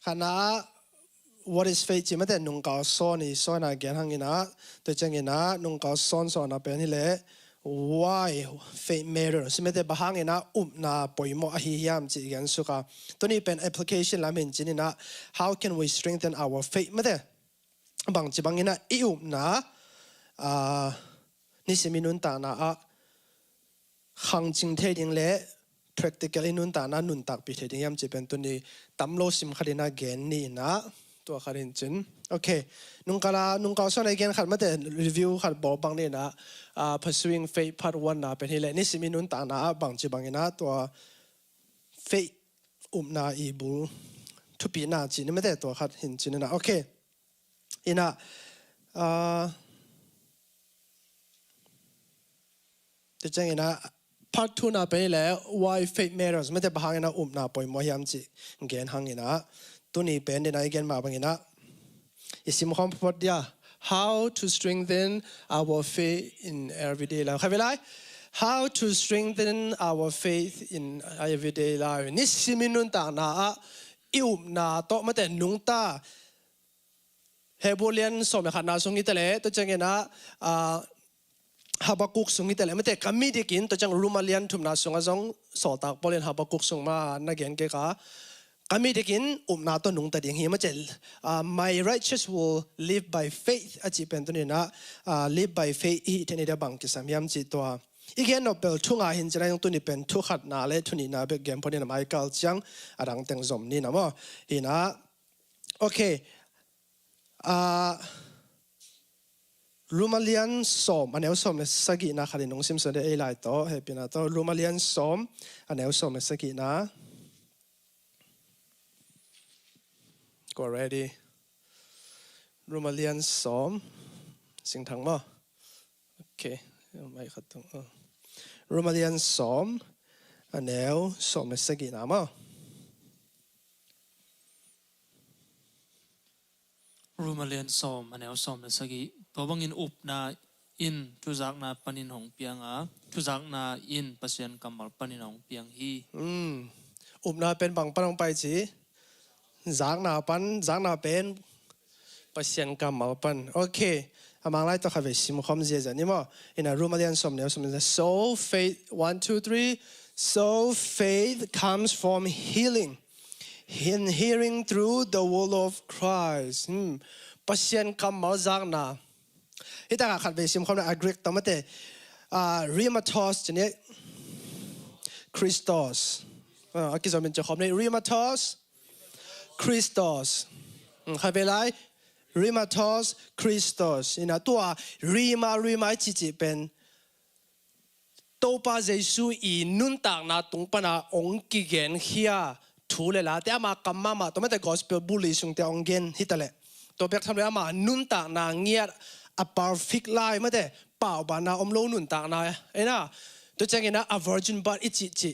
ขณะ what is faith จีไม่แต่นุ่งกาวซ้อนนี่ซ้อนอะไรกันหังนะตัวจังกินะนุ่งกาวซ้อนนะเป็นนี่แหละ why faith matters ไม่แต่บางหังนะนาปอยโมอหิยามจีกันสุขาตัวนี้เป็น application ละมันจีนี่นะ how can we strengthen our faith ไม่แต่บางจีบางนะนะนี่สิมีนุนตานะขังจริงเท่ดิงเล่ practically นุนตานะนุนตักพิเศษยามจีเป็นตัวนี้ตั้มโลสิมขัดนะเกณฑ์นี่นะตัวขัดจริงโอเคนุ่งกาส่วนในเกณฑ์ขัดมาแต่ review ขัดบอกบางนี่นะ pursuing faith part 1นะเป็นที่แหละนี่สิมีนุนตานะบางจีบางนะตัว faith นาอีบูทุปีนาจีนี่ไม่ได้ตัวขัดเห็นจีนนะโอเคอีน่ะจะจังนะ part 2นะเป็นแล้ว why faith matters ไม่ได้บางนะนาปอยมอยามจีเกณฑ์หังนะตัวนี้เป็นในเกณฑ์มาบางนะอิสิมคอมพอดยา how to strengthen our faith in everyday life ใครเป็นไร how to strengthen our faith in everyday life นี่สิมินุนต่างนะนาโตไม่แต่นุ่งตาเฮบูเลียนสมัยขณะสงฆ์แต่ละตัวจังนะฮับกุกสงฆ์แต่ละไม่แต่กำมีดีกินตัวจังรูมาเลียนทุมนาสงฆ์จงสอดตากบอลเลียนฮับกุกสงฆ์มานักเรียนเกะกำมีดีกินนาโตนุ่งแต่เดียงเฮียไม่เจmy righteous will live by faith อาจีเป็นตัวนี้นะlive by faith ที่ที่นี่ได้บังกิสามียมจีตัวอีกอย่างนึงเป็นทุ่งอาหินจะได้ยังตัวนี้เป็นทุกขัดนาเลทุนี้นะเป็นเกมพอดีนะไม่เก่าจังอะไรต่างๆสมนี่นะมั้งอีนะโอเครูมาเลียนสมอันนี้สมสกินะขัดน้องซิมสันได้ไล่ต่อให้เป็นตัวรูมาเลียนสมอันนี้สมสกินะก็ ready รูมาเลียนสมสิ่งทั้งหมดโอเคไม่ขัดตรงรูมาเลียนสมอันนี้สมสกินะมั้งรูมาเลียนสมอันนี้สมสกิตัวบางอินอุบนาอินทุจักนาปนินหงเปียงทุจักนาอินปัศยันกำมัลปนินหงเปียงฮีอุบนาเป็นบางปนองไปจีจักนาเป็นปัศยันกำมัลปันโอเคอามังไล่ตัวข้าเวสิมคอมเจียนี่มั้งอินะรูมาเลียนสมเนี่ยสมเนี่ย so faith 1 2 3 so faith comes from healing in hearing through the word of Christ ปัศยันกำมัลจักนาที่ต่างขัดเวสิมคอมเนี่ย Greek ตัวมันแต่rhematos จะเนี่ย Christos อักษรเป็นจะคอมเนี่ย rhematos Christos ใครเป็นไร rhematos Christos นี่นะตัว rhema จีเป็นตัวป้าเยซูอีนุนต่างนาตรงปนาองค์กิเกนเฮียถูเลยละแต่มากำมาตัวมันแต่ gospel บุรีสุงแต่องค์เกนฮิตเลยตัวเบียกทำเลยมานุนต่างนาเงียa perfect lie ไม่ได้เปล่าบานาอมโลนุนต่างนาเอ็นะตัวจังเงินะ a virgin birth อิจิ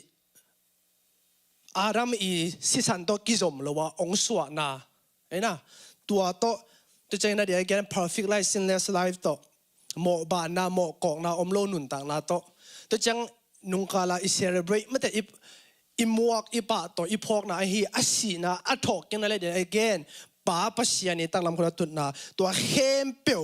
อารามอีสิสันโตกิจมหรือว่าองสวนาเอ็นะตัวจังนะเดี๋ยวกัน perfect life sinless life โตโมบานาโมกองนาอมโลนุนต่างนาโตตัวจังนุงกาลาอิ celebrate ไม่ได้อิมวกอิปะโตอิพอกนาฮีอาศีนาอัทอกกันอะไรเดี๋ยว again ป้าปัศยานี่ตั้งลำคนละตุนนาตัวเข้มเปียว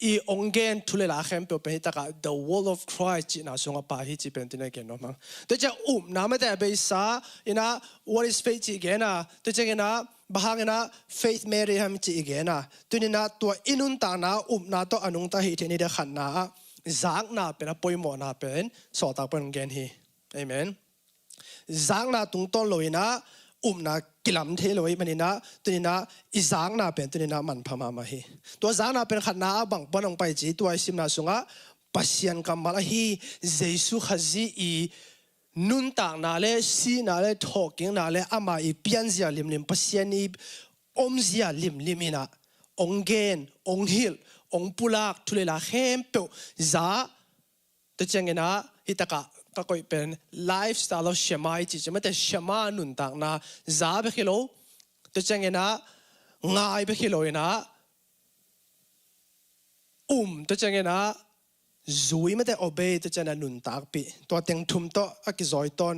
อีองเกนทุเลลาเข้มเปียวเป็นที่ตากา the word of Christ จีน่าส่งป้าฮิจิเป็นที่ไหนกันเนาะมั้งตัวจะน้ำไม่ได้ไปซาอินะ what is faith จีกันนะตัวจะกันนะบางนะ faith Mary ฮัมจีกันนะตัวนี้นะตัวอินุนตานะนะตัวอนุนตาฮิที่นี่เด็กขันนะจากนะเป็นปอยหมอนะเป็นสอดตาเป็นเกนฮีเอเมนจากนะตรงต้นลอยนะนะกิลามเทลอยมันนี่นะตัวนี้นะอีจากนะเป็นตัวนี้นะมันพม่ามาฮีตัวจากนะเป็นขันนะบางปนองไปจีตัวสิมนาสุงะปัศยันกำมาลฮีเยซูขจีอีนุนต่างนาเลสีนาเลทอกิงนาเลอามาอีเปียนเสียลิมปัศยันอีอมเสียลิมินะองเกนองฮิลองปุลักทุเลลาเข้มเปียวจ้าตัวเจงนะฮิตากะก็ก็เป็นไลฟ์สไตล์เราเชื่อมาจีจะไม่แต่เชื่อมานุนต่างนะจ้าเบคิโลตัวจังเงินะง่ายเบคิโลนะตัวจังเงินะจุยไม่แต่ obey ตัวจังนะนุนตากปีตัวเต็งทุ่มตัวอักจอยตอน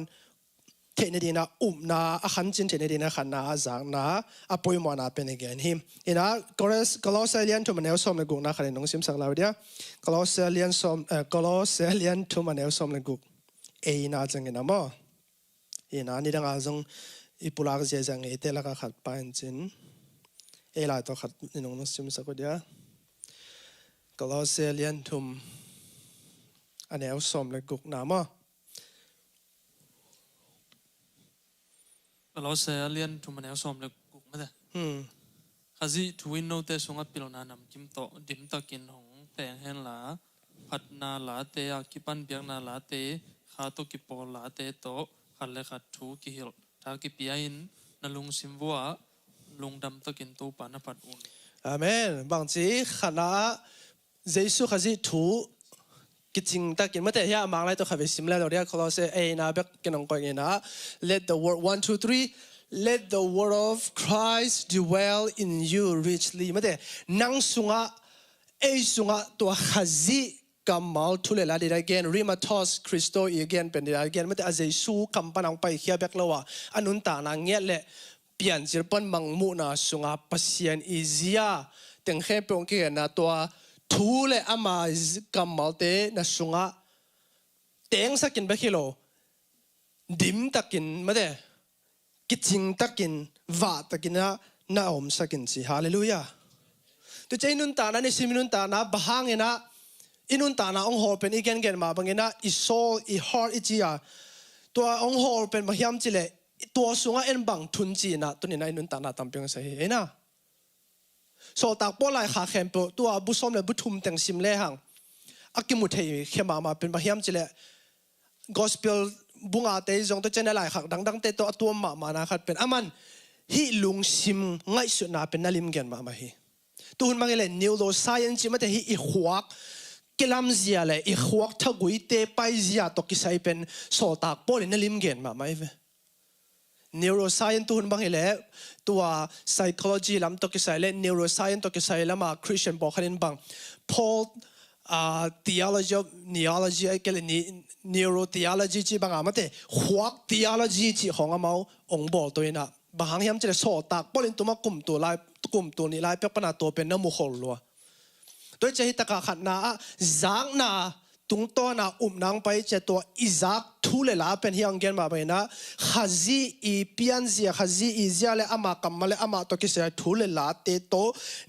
เทนดีนะนาอาขันจินเทนดีนะขันนาอาจากนาอปอยมอนาเป็นเกนหิมอินะกอลอสเลียนทุมันเอลสอมเลกุกนะขันน้องซิมสังลาวเดียกอลอสเลียนทุมันเอลสอมเลกุกนาจังเงินนะมั้งนานี่ดังอาจงอีปุลากเจจังเตลักขัดปานจินลายตัวขัดน้องซิมสักเดียกอลอสเลียนทุมอันเอลสอมเลกุกนะมั้งเราเสียเลียนทุมันเอลสอมเลยกุกไม่ได้ข้าจีทวินโนเตสุงกับพิโลนานำกิมโตดิมตะกินของแต่งเห็นละพัดนาลาเตะกิปันเบียงนาลาเตะข้าตุกิปอลาเตะโตขัดเลขัดทูกิฮิลทากิปิยินนลุงซิมวัวลุงดำตะกินตูปานพัดอุนอาเมนบางทีขณะเยซูข้าจีทูกิจงตะกินเมื่อแต่เฮียมังไลตัวข้าไปซิมแล้วเราเรียกเขาเราเสียนะเบิกกินองค์กินนะ Let the word 1 2 3 Let the word of Christ dwell in you richly เมื่อแต่นังสุงะสุงะตัวข้าจีกำมัลทุเลลาดีได้เกนริมาทอสคริสโตอีเกนเป็นดีได้เกนเมื่อแต่อาเยซูกำปนังไปเฮียเบิกเราว่าอันนุนตานางเงี้ยเละเปลี่ยนจิรปันมังมุนาสุงะปัสยันอิเซียแต่งแค่เปองเกนนะตัวทูเลอามากัมมัลเตนัสุงะเต็งสักินไปคิโลดิมตักินมาเดกิจิงตักินวาตักินนะอมสักินสิฮาเลลูยาตัวใจนุนตานะนิสิมินุนตานะบางเงินะอินุนตานะองหอเป็นอีเกนเกนมาบางเงินะอิโซอิฮาร์อิจียาตัวองหอเป็นมาฮิมจิเลตัวสุงะเอ็นบังทุนจีนะตัวนี้นะอินุนตานะตั้มเปียงใส่เห็นนะโซตักปอลายขาแขมตัวตัวบุษมเลยบุทุมแต่งซิมเล่หังอากิมุเทยเข้ามาเป็นบาฮิมจิเล gospel บุงอาเตยจงตัวเจนอะไรขักดังเตตัวตัวมานะครับเป็นอามันฮิลุงซิมง่ายสุดนะเป็นนาลิมเกนมาฮิตัวหุ่นบางอย่างนิวโรไซเอนซ์มันจะฮิอีขวักกิลามเซียเลยอีขวักทักกุยเตไปเซียตกิไซเป็นโซตักปอลนาลิมเกนมาฮิneuroscience ตัวบางอย่างตัว psychology ลำตัวกิจเลย neuroscience ตัวกิจเลยมา Christian บอกให้บาง Paul theology neology ไอ้เกี่ยวกับ neurotheology จีบางอย่างมันแต่หัว theology จีของอามาองบอกตัวนี้นะบางอย่างจะสอดตักปลินตัวมากลุ่มตัวไล่กลุ่มตัวนี้ไล่เป็นปัญหาตัวเป็นน้ำมุขลัวโดยจะให้ตะกาขัดนาจากนาตุงตัวน่ะนางไปเจตัวอิซักทุเลลาเป็นเฮียงเกนมาไปนะข้าจีอีพิอันเซียข้าจีอีเซียเลอามากัมมาเลอามาตัวกิเสียทุเลลาเตโต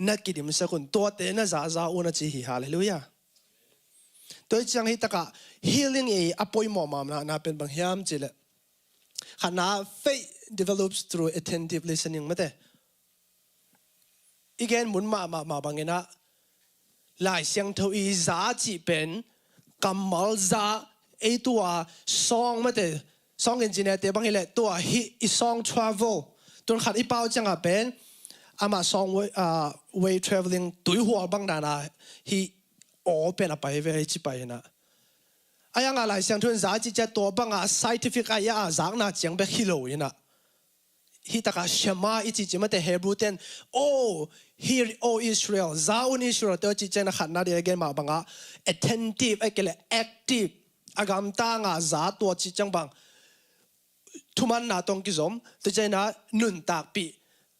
นักกิดิมสักุนตัวเตนะจ้าอุนจีฮิฮาเลลูยาโดยจังให้ตะกะ healing อปอยมอมามนะเป็นบางเฮียมจิเลขณะ faith develops through attentive listening ไม่ได้อีกแกนมุนมาบางเงินะหลายเสียงเท่าอีจ้าจีเป็นกัมมัลซาไอตัวซองมาเตะซองเอนจิเนียร์เตะบางทีเลยตัวฮิอีซองทราเวลตัวขัดอีเป้าจังอ่ะเป็นอามาซองway traveling ตุยหัวบางนานาฮิโอเป็นอะไรไปจิไปนะไอ้ยังอะไรเสียงทุนซาจิจะตัวบางอ่ะ scientific ไอ้ยังจากน่าจังไปฮิโลยนะฮิตากาเชมาอิจิมาเตะเฮบรูเตนโอ้ hear O Israel ซาอุนอิสราเอลตัวจิเจนะขัดนาเดียเกนมาบังอ่ะ attentive ไอ้เกล active อากามตางอ่ะซาตัวจิจังบังทุมันนาตรงกิจมตัวเจนะนุนตากปี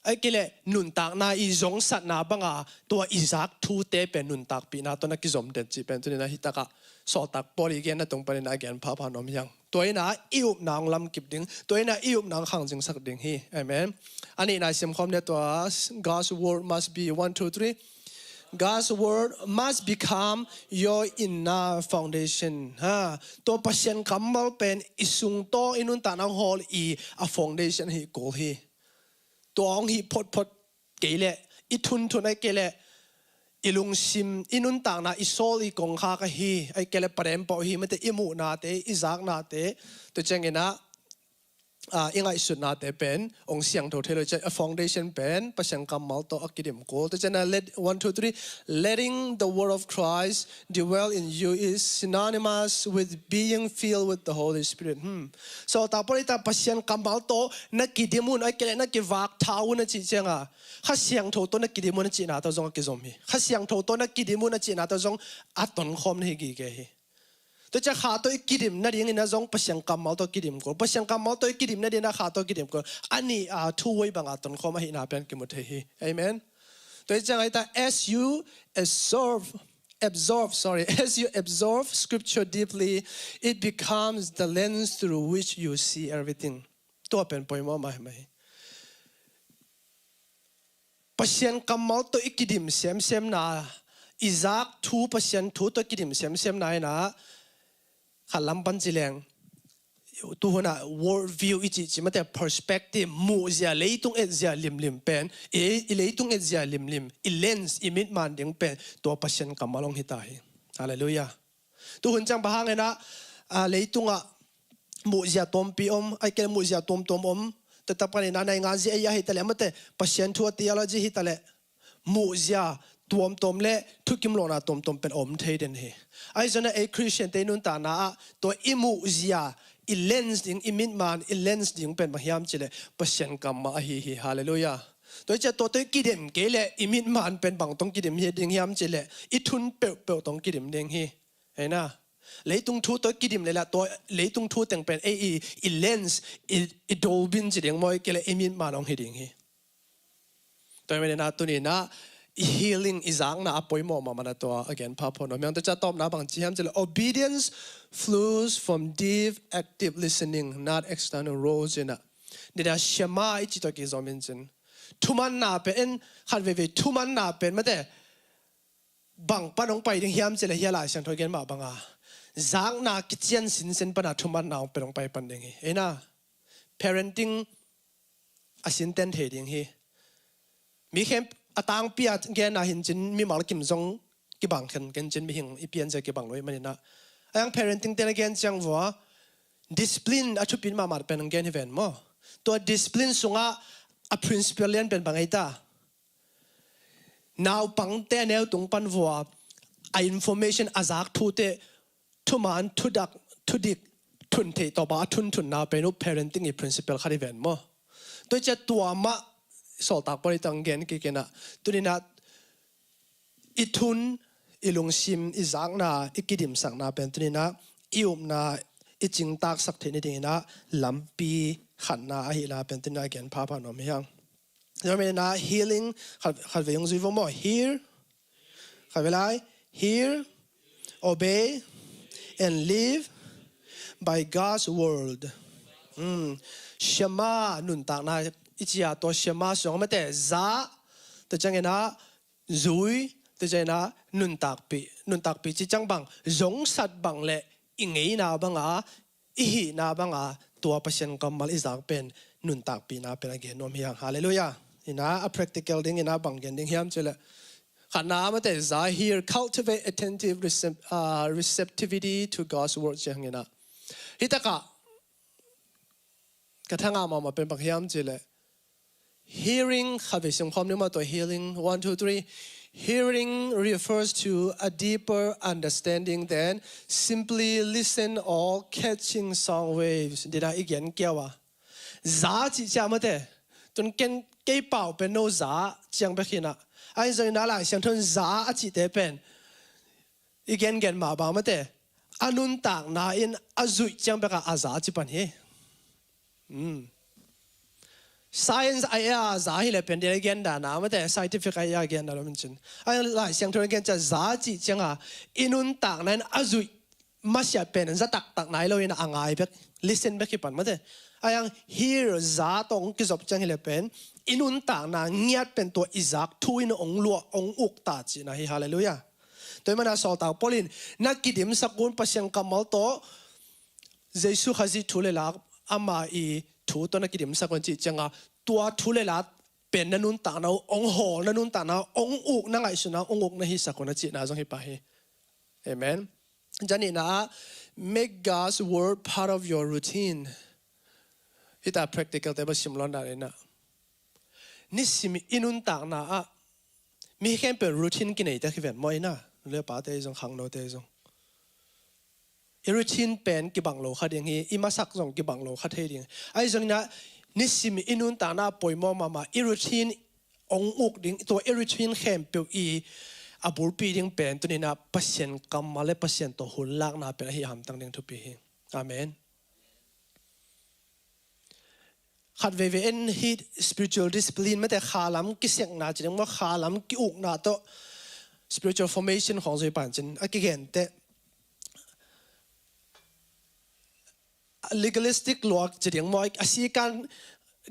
ไอ้เกลนุนตากนาอีจงสัตนาบังอ่ะตัวอิซักทูเตเป็นนุนตากปีนาตัวนักกิจมเด่นจิเป็นตัวนี้นะฮิตากาสอตักปอลีเกนนะตรงไปนะเกนพาพานอมยังตัวนี้นะอิวบนางลำกิบดิ้งตัวนี้นะอิวบนางขังจึงสักดิ้งฮีเอเมนอันนี้นายสิมคอมเนี่ยตัว God's word must be 1 2 3 God's word must become your inner foundation ฮะตัวปัจจัยคำว่าเป็นอิสุงโตอินุนตานางฮอลอีa foundation ฮีโกฮีตัวองฮีพดเกลอิทุนไอเกลอิลุงซิมอินุนต่างนาอิโซลีกงคากะฮีไอเกลปะเรมปอฮีมันเตอิมูนาเตอิซักนาเตตัวเจงเงนะยังไงสุดนาเตเป็นองเสียงโทเทโลเจa foundationเป็นประชังกำมัลโตอักกิดิมโกตัวเจนะ let 1 2 3 letting the word of Christ dwell in you is synonymous with being filled with the Holy Spirit so ตาปริตาประชังกำมัลโตนักกิดิมุนไอเกลนักกิวักท้าวนักจิเจงอ่ะข้าเสียงโทตัวนักกิดิมุนจีนาตัวจงกิจมีข้าเสียงโทตัวนักกิดิมุนจีนาตัวจงอัตตนคอมนี่กี่เกฮี ตัวจะขาตัวกิดิมนั่นเองนะจงประชังกรรมเอาตัวกิดิมก่อนประชังกรรมเอาตัวกิดิมนั่นเองนะขาตัวกิดิมก่อนอันนี้ช่วยบางอันตอนเขามาเห็นอาเป็นกิมุเทฮีเอเมนตัวจะไงแต่ as you absorb scripture deeply it becomes the lens through which you see everything ตัวเป็นปอยมอมาไหมประชังกรรมเอาตัวกิดิมเสียมนาอิซักทูประชังทูตัวกิดิมเสียมนายนะขันลำปันจิเลงตัวน่ะ world view อีจิมันแต่ perspective มูเสียเลยตุงเอ็ดเสียลิมเป็นเลยตุงเอ็ดเสียลิมlens มิดมันยังเป็นตัวประชันกรรมลงหิตายฮาเลลูยาตัวหุ่นจังบ้างไงนะเลยตุงอ่ะมูเสียตอมปีไอ้แกมูเสียตอมแต่ตับกันในงานเสียยาหิตาเลมันแต่ประชันทัว theology หิตาเลมูเสียตอมเล่ทุกกิมโลนาตอมเป็นเทเดนเฮไอ้ส่วนไอ้คริสเตียนเตนุนตานาตัวอิมูเสียlens ดิงมิดมัน lens ดิงเป็นมหยามจิเลประชันกรรมมาฮีฮาเลลูยาตัวจะตัวกิเดมเกเลมิดมันเป็นบางตรงกิเดมเฮดิงยามจิเลอิทุนเปลตรงกิเดมเดงเฮเห็นนะเลยตุงทูตัวกิดิมเลยละตัวเลยตุงทูแต่งเป็นlens โดบินจิเดงมอยเกเลมิดมันองเฮดิงเฮตัวไม่ได้นะตัวนี้นะhealing izang na apoy mo mama na to again papa no myang to cha top na bang chiam chile obedience flows from deep active listening not external roles ina nida shema ichi to ki zomin chin thuman na pen khat ve thuman na pen mate bang panong pai ding hiam chile hiala sang thogen ma banga zang na kitchen sin pana thuman na perong pai pan ding ina parenting asin ten the ding hi mi khem atang pia gen na hin chin mi mal kim zong ki bang khen gen chin mi hing I pian je ki bang loi mani na ayang parenting ten again chang wa discipline a thu pin ma mar pen gen event mo to discipline sunga a principle len pen bangai ta now pang te neu tung pan wa a information azak thu te thu man thu dak thu dik thun the to ba thun na pe no parenting a principle khari event mo to cha tua maสอตักบริตังเกนกิเกนะตัวนี้นะอิทุนอิลงซิมอิจักนาอิกิดิมสักนาเป็นตัวนี้นะอิอุมนาอิจิงตักสักเทนี่ดีนะลำปีขันนาอหิลาเป็นตัวนี้เกนพาพานอมยังแล้วมีนะ healing ขัดเวียงซิวโม hear ขัดเวลา hear obey and live by God's word ชมานุนตักนาอิจฉาตัวเชื่อมาสองไม่แต่จ้าแต่จังเงินะจุยแต่จังนะนุนตักปีจิจังบังจงสัตบังเละอิงเงยนาบังอิหินาบังตัวประชันกรรมมาอิจากเป็นนุนตักปีนาเป็นอะไรนอมเฮียงฮาเลลูยาอินะ a practical ดิ้งอินะบังเกนดิ้งเฮียมเจเลยขันน้ำไม่แต่จ้า here cultivate attentive receptivity to God's word จังเงินะฮิตะกระทั่งมาเป็นบังเฮียมเจเลยHearing ข้าพเจ้าความนึกมาตัว hearing 1 2 3 hearing refers to a deeper understanding than simply listen or catching sound waves เดี๋ยวอีกอย่างเกี่ยวว่าจ้าจีจามาเด้จนเก่งเกี่ยวเป่าเป็นโนจ้าจังไปขินะไอ้ส่วนนั้นแหละเสียงทนจ้าจีเตเป็นอีกอย่างมาบ้างมาเด้อนุนต่างนาอินอาจุยจังไปกับอาจ้าจีปันเฮscience ไอ้จ้าฮิเลเป็นเรื่องกันดานะไม่แต่ scientific ไอ้กันดาเราไม่ใช่ไอ้หลายเสียงทนกันจะจ้าจีจังอินุนต่างนั้นอาจุยมาเสียเป็นจะตักไหนเราอินอ่างไอ้เบก listen เบกกี่ปันไม่แต่ไอ้ยัง hear จ้าตรงกิจบจังฮิเลเป็นอินุนต่างนั้นเงียบเป็นตัวอิจักทุยนองลัวองอุกตาจีนะฮิฮาเลลูยาตัวมันน่าสอตาปอลินนักกิดิมสกุลปัศยังกำมอลโตเยซูขจิทุเลลักอามาอีทูตัวนักกิดิมสักวันจีจังตัวทุเลลัดเป็นนันุนตานาองหอนันุนตานาองอุกนั่งไอสุนัของอุกนั่งฮิสักวันจีน่าจงฮิปะฮิเอเมนจันนี่นะ make God's word part of your routine อิตา practical แต่ว่าสิมลอนได้เลยนะนี่สิมีอินุนตานามีแค่เป็น routine กินไหนแต่คือแบบไม่นะเรื่องป่าเตยจงขังโนเตยจงroutine เป็นกี่บังโลคัดยังฮีอิมาสักจงกี่บังโลคัดเทียงไอ้จงนี้นะนิสิมีอินุนตานาป่วยมอมาroutineองอุกดิ้งตัวroutineเข้มเปียว อาบุลปีดิ้งเป็นตัวนี้นะเปอร์เซ็นต์กรรมมาเลเปอร์เซ็นต์ตัวหุ่นลากนาเป็นที่หำตั้งดิ้งทุกปีอาเมนขัดเวเวนฮี spiritual discipline ไม่แต่ขาล้ำกิเสียงนาจริงว่าขาล้ำกิอุกนาตัว spiritual formation ของส่วนปัจจุบันอักเกนแต่ legalistic law จริงว่าอาศัยการ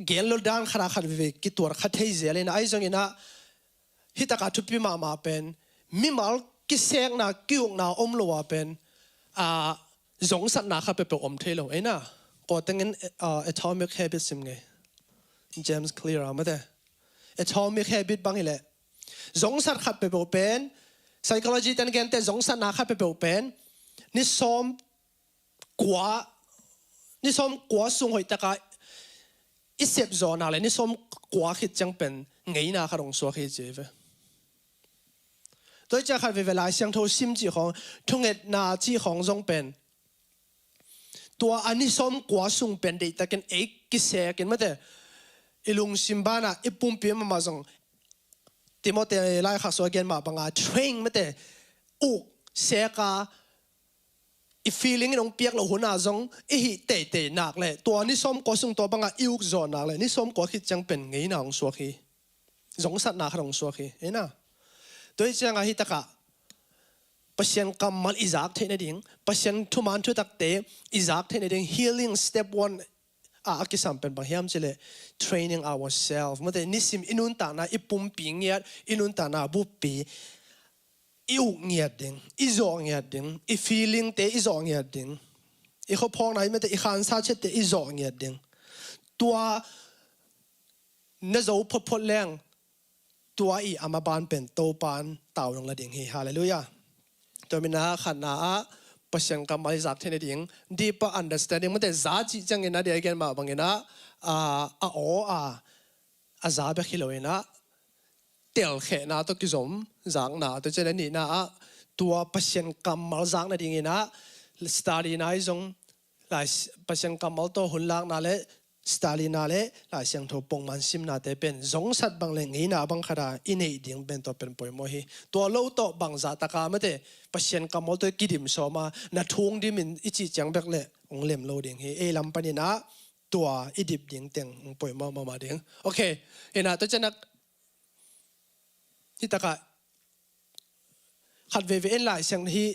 เกณฑ์ลดด้านขนาดขัดเวกิตัวขัดเทเจเลยนะไอ้ตรงนี้นะฮิตากาทุปีมาเป็นมิมัลกิเสียงนากิอุกนาอมลัวเป็นสงสัตนาขับไปเป็นอมเทโลไอ้นะก็ตั้งงั้นatomic habits สิมไง James Clear มาแต่ atomic habit บางอย่างแหละสงสัตขับไปเป็น psychology ตั้งงั้นแต่สงสัตนาขับไปเป็นนิสมกว่าส่งหอยตะกาอิเสพจอนาเลยนิสมกว่าคิดจังเป็นไงนะข้าลงสวกให้เจฟโดยจะขัดเวลาเสียงโทซิมจีของทุ่งเอ็ดนาจีของจงเป็นตัวอันนี้สมกว่าส่งเป็นเด็กแต่กันเอกกิเสกันมาแต่อิลุงซิมบานะอิปุ่มเปียมาจงติโมเตไล่ขัดสวกันมาบังอาเทรนมาแต่อุกเสกาอี feeling น้องเปียกเราหัวหน้าจงอีเตะหนักเลยตัวนี้สมกว่าส่งตัวบังอาอิวจอนหนักเลยนี่สมกว่าคิดจังเป็นไงนะของสวกีจงสัตนาของสวกีเห็นนะโดยจะงาฮิตะกะเปอร์เซ็นต์กรรมมันอิจักเทนดิ่งเปอร์เซ็นต์ทุมันทุตักเตอิจักเทนดิ่ง healing step 1อากิสัมเป็นบางอย่างเจเล training ourselves เมื่อแต่นิสิมอินุนตานาอิปุ่มปีเงียดอินุนตานาบุปปีอิวเงียดดิ่งอิจงเงียดดิ่งอิ feeling เตอิจงเงียดดิ่งอิเขาพองไหนเมื่อแต่อิขันซาเชตเตอิจงเงียดดิ่งตัวเนจเอาพดแรงตัวอีอามาบานเป็นโตปานเต่าลงละดิ่งฮาเลลูยาตัวมินาขันนาเปอร์เซ็นต์กรรมจักเทนดิ่ง deeper understanding มันแต่ซาจิจังเงินนะเดี๋ยวกันมาบางเงินนะซาเบคิโลเนะเตลเขนะตัวกิจมจังนะตัวเจริญนี่นะตัวเปอร์เซ็นต์กรรมจักนะดิ่งนะ study นะจงหลายเปอร์เซ็นต์กรรมตัวหุ่นลักนะเลยสตาลีนาเล่หลายเสียงทบปงมันซิมนาเตเป็นสงสัตบางเล่งอีนาบางขราอินเอดิ่งเป็นตัวเป็นป่วยโมหิตัวโลโตบางซาตากาไม่ได้เปอร์เซ็นต์กำมอลตัวกิดิมโซมานาทุ่งดิมินอิจิจังเบกเล่องเล่มโลดิ่งเอลำปนินะตัวอิดิบดิ่งเต็งป่วยมาดิ่งโอเคเห็นนะตัวจะนักที่ตากาขัดเวเอนหลายเสียงที่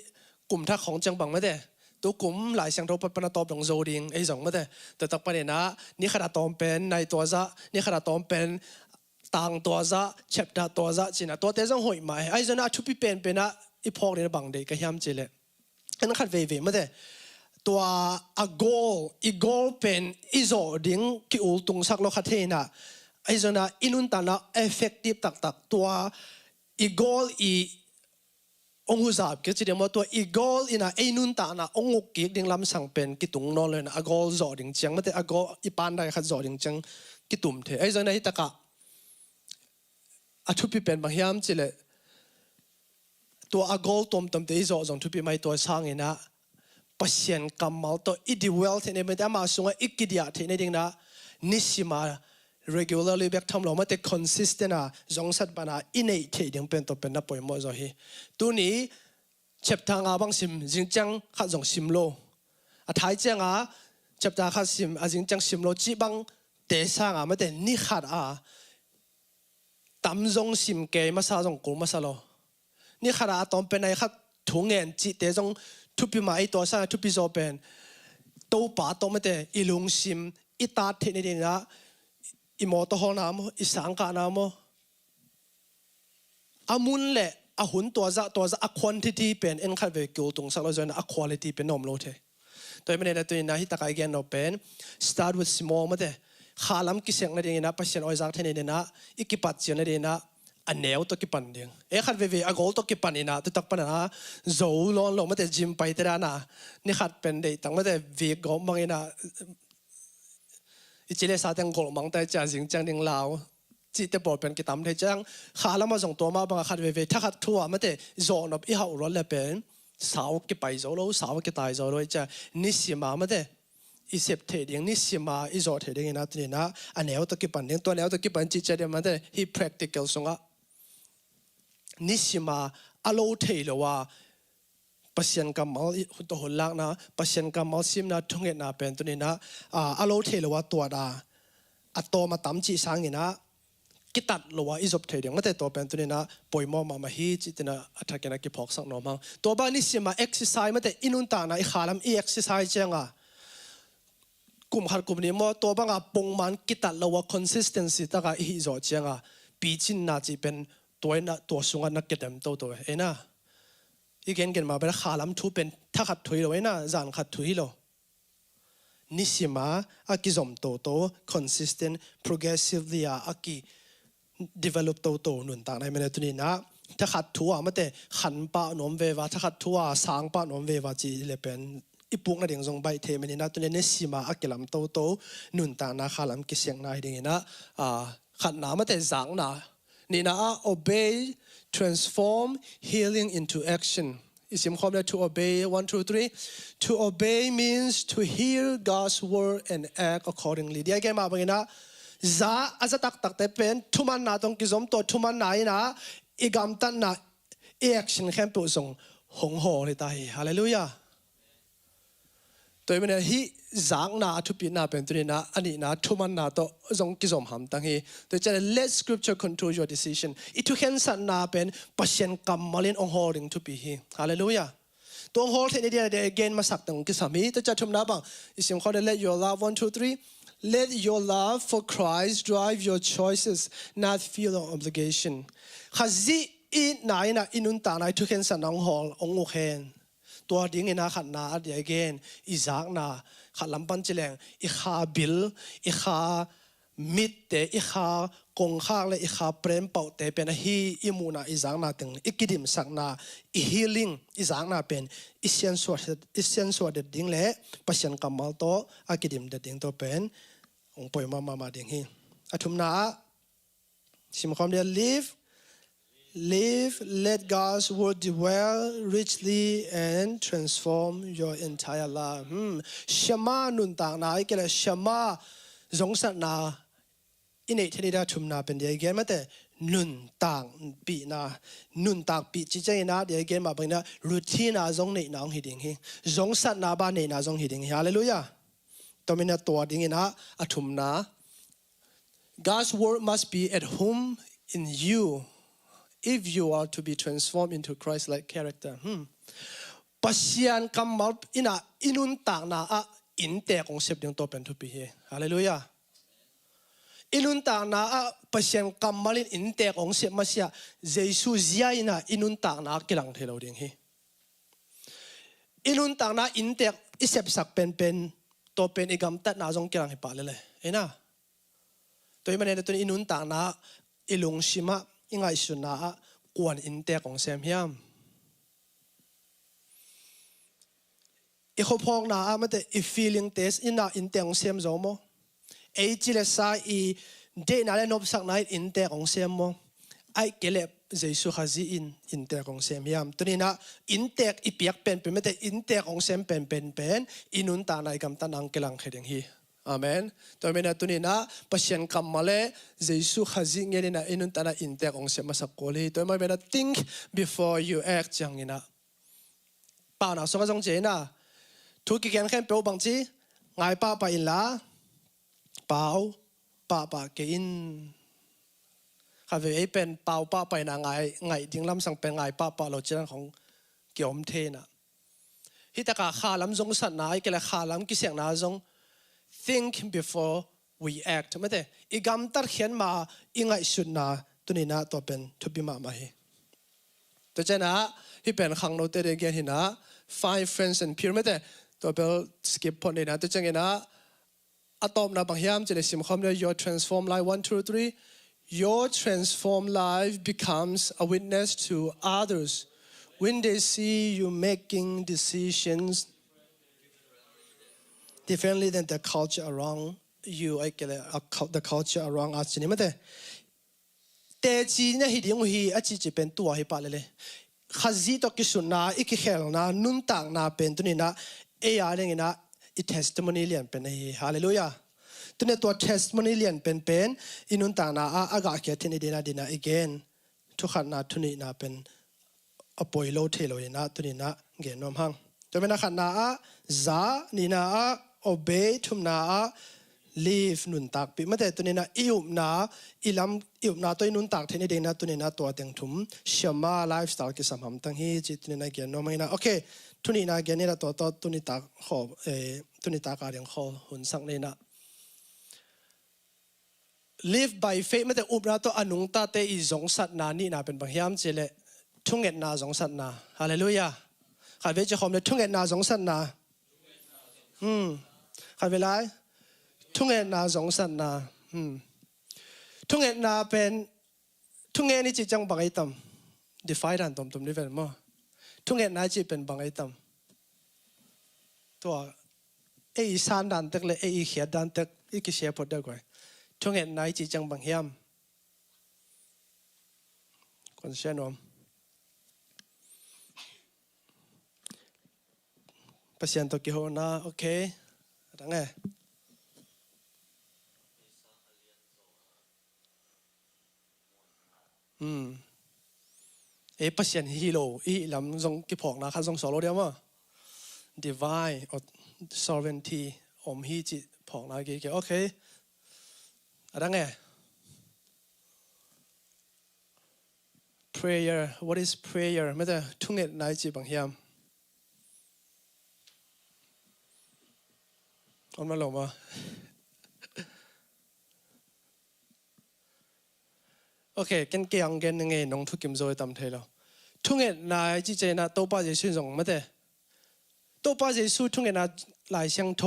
กลุ่มทักของจังบังไม่ได้ตัวกลุ่มหลายเสียงทบปนตอบลงโจดิงไอ้สองไม่ได้แต่ตักประเด็นนะนี่ขนาดตอมเป็นในตัวซะนี่ขนาดตอมเป็นต่างตัวซะเช็ดดาตัวซะจีน่ะตัวเตจังหอยมาไอ้เจ้าน่ะทุบปีเป็นนะอีพอกเนี่ยบังเด็กก็ยำจีเลยอันนั้นขัดเวไม่ได้ตัวอีโกลเป็นอีโจดิงกิอุลตุงสักโลคัเทน่ะไอ้เจ้าน่ะอินุนตานะเอฟเฟกติฟตักตัวอีโกลองค์จับก็จะเรียกว่าตัวอีกอลอินะไอ้นุ่นตานะองค์กิดิ่งลำสั่งเป็นกิตุงนอนเลยนะอีกอลจอดิ่งจังไม่แต่อีกอลอีปานได้ขัดจอดิ่งจังกิตุ่มเถไอ้เจ้าหน้าที่ตะกะอาทุบีเป็นบางอย่างจิเลยตัวอีกอลตอมเตยจอจงทุบีไม่ตัวสร้างเองนะเปอร์เซ็นต์กำมัลตัวอีดิเวลเทเนี่ยไม่ได้มาส่งอีกกิเดียเทเนี่ยดิ่งนะนิสิมาregularly แบบทำเราไม่แต่ consistent นะจงสัตว์ปนาอินเอทยังเป็นตัวเป็นนับป่วยมั่วจ้ะฮีตัวนี้เช็บทางอาบังซิมจริงจังขัดจงซิมโลท้ายจังเช็บทางขัดซิมจริงจังซิมโลจีบังเตะสร้างไม่แต่นี่ขัดตั้มจงซิมเกย์มาซาจงกูมาซาโลนี่ขัดตอนเป็นไอ้ขัดถุงเงินจีเตะจงทุบปีมาไอตัวสร้างทุบปีโซเป็นตัวป่าตัวไม่แต่อีลุงซิมอีตาเทนี่ดีนะอีโมโตฮอนามอีสังกานามอามุนเละอาหุ่นตัวจะquantity เป็นเอ็นขัดเวกิลตรงสักเราจะนะquality เป็นนอมโลเทตัวไม่ได้ตัวนี้นะที่ตะกายแกนเราเป็น start with small มาเด้ขาล้ำกิเสียงนั่นเองนะปัจจัยอ้อยจากเท่านี้นะอีกปัจจัยนั่นเองนะอันเนวตัวกิปันเดียงขัดเวอากอลตัวกิปันนี่นะตัวตักปันนะโจ้ลอนลงมาเด้จิมไปแต่ละนะนี่ขัดเป็นเด็กตั้งมาเด้วีกมังเองนะอิจิเลสาตังกอลมังแต่จ่าสิงจังดิงลาวจิตเตปอเป็นกิตามเทจังขาแล้วมาส่งตัวมาบางขัดเวถ้าขัดทั่วไม่แต่โจนอบอีหาอุรเลยเป็นสาวกิไปโจโลสาวกิตายโจโลจะนิสิมาไม่แต่อีเสพเทเดียงนิสิมาอีโจเทเดียงนะตัวนี้นะอันแนวตะกิปันเดียงตัวแนวตะกิปันจิตใจเดียงมันแต่ฮี practical ส่งนิสิมา alo thei lo wa pasien kamal to holak na pasien kamal sim na thunge na pen tu ni na alo thei lo wa to da atoma tam chi sangina kitat lo wa izop thei ding mate to pen tu ni na poimo ma ma hi chi tina athakena ki phok sak no ma to ba ni sima exercise mate inun ta na I khalam I exercise chenga kum khar kum ni mo to banga pongman kitat lo wa consistency ta ka hi zo chenga pi chin na chi pen toina to sunga na ketem to ena igen gen ma ba khalam thu pen tha khat thui lo ena zan khat thui lo nisima akizom to consistent progressively aki develop to nun ta nai mena tuni na tha khat thu amate khan pa nom ve wa tha khat thu sang pa nom ve wa chi le pen ipuk na ding jong bai the meni na tuni nisima akilam to nun ta na khalam ki siang na ding ina khat na mate zang na ni na obey transform healing into action isim khomle to obey 1 2 3 to obey means to hear God's word and act accordingly dia ke ma bangina za azatak tak te pen thuman na tong kizom to thuman na ina igam tan na action khem pu song hong ho le ta hi hallelujah toy mena hi zang na thu pi na pen tu na ani na thuman na to jong kizom ham tang hi to cha let scripture control your decision itu khen san na pen pasien kam malin ong holding to pi hi hallelujah tong hold the dia again ma sak tang ki sami to cha thum na bang isim kho let your love 1 2 3 let your love for Christ drive your choices not feel of obligation khazi I na ina inun ta na itu khen san ong hold ong khenตัวดิ้งอินาขัดนาเดียเกนอิจากนาขัดลำปันจิเลงอิขาบิลอิขามิดเตอิขากงข้างและอิขาเปรมเป่าเตเป็นฮีอิมูนาอิจากนาตึงอิกิดิมสักนาอิฮีลิงอิจากนาเป็นอิเซียนสวดเด็ดดิ้งเละปัศยันกำมัลโตอากิดิมเด็ดดิ้งตัวเป็นองค์ป่วยมาดิ้งฮีอาทุมนาสิมความเดีย Live, let God's word dwell richly and transform your entire life. Shema nun tang na ikela shema zongsat na inei thani da thum na pen dia gen mate nun tang pi chi chai na dia gen ma bang na routine na zong nei na ong hiding hi zongsat na ba nei na zong hiding hi hallelujah. Tomina to ding ina athum na God's word must be at home in you. If you are to be transformed into Christ-like character, pasian kamal ina inun tak na inte concept yung topen to be here. Hallelujah. Inun tak na pasian kamalin inte concept masya Jesus zia ina inun tak na kilang thelo ding hi. Inun tak na inte isep sak pen topen igam tat na jong kilang hi pa lele. Ena. Toy manen to inun tak na ilung sima ingai suna kwan inte kong sem hiam I khopong na amate I feeling test ina inte kong sem zo mo e chile sa I de na le nop sak na inte kong sem mo ai kele jesu khazi in inte kong sem hiam tunina inte I piak pen mate inte kong sem pen inun ta na igam tan ang kelang khedeng hi Amen. To mena tunina pasien kamale Jesu khazi ngelina inun tana inte ong se masakoli to mena think before you act jangina pa na so jong jena thu ki ken khem pe bang chi ngai pa in la pau pa ke in khave pen pau pa na ngai ding lam sang pen ngai pa lo chenของเกี่ยวมเทนะhi ta ka kha lam jong san na ai ke la kha lam ki seng na jong Think before we act. Mate, igam tar khian ma ingai sunna tunina to pen to be ma hi. To jana hi pen khang no te again hina 5 friends and pure mate to bel skip pon ina to changena atom na banghiam chele sim khom your transform life 1 2 3 your transformed life becomes a witness to others when they see you making decisions differently than the culture around you the culture around us ni mate te chi na hi ding hi a chi pen tua hi pa le khazi to ki sunna ikhel na nun tang na pen tu ni na e ya le na I testimony lian pen hi hallelujah tune to testimony lian pen inun tang na aga ke thini dina again thu khan na thuni na pen อปอยโลเทโลนะตุนินะเกนนอมหังตัวเป็นขันนาอะซานีนาอะโอเบทุมนาอะลีฟนุนตักปีมาแต่ตัวนี้นะอิวนาอิลำอิวนาตัวนุนตักเทนี่เดนะตัวนี้นะตัวเตียงทุ่มเชื่อมาไลฟ์สไตล์กิสามตั้งฮีจิตตัวนี้นะเกนนอมนะโอเคตัวนี้นะเกนนี่ละตัวนี้ตักขอตัวนี้ตักการยังขอหุ่นสังเลยนะ live by faith มาแต่อุปนาตัวอนุงตาเตอีสงสัตนานี่นะเป็นบางอย่างเจเลทุ่งเงินนาสงสัตนาฮาเลลูยาข้าเวจะขอมเลยทุ่งเงินนาสงสัตนาข้าเวลาทุ่งเงินนาสงสัตนาทุ่งเงินนาเป็นทุ่งเงินนี่จีจังบางไอตัม define ดันตมนี่เป็นมั้งทุ่งเงินนาจีเป็นบางไอตัมตัวไอสานดันตึกเลยไอเขียดันตึกอีกเสียพอได้กว่าทุ่งเงินนาจีจังบางยามคนเชื่อนอมpasyente ki ho na okay adang patient hero i lam jong ki phok na kha jong solo dia ma divine or sovereignty om hi chi phok na ki okay adang prayer what is prayer ma ta thunget nai chi bang hiam onมาลงมาโอเคกันเกี่ยงกันยังไงน้องทุกกิมโซยตามเทแล้วทุกเงินนายจีเจนะโตป้าจะชื่นส่งมาแต่โตป้าจะสู้ทุกเงินนายหลายเชียงโท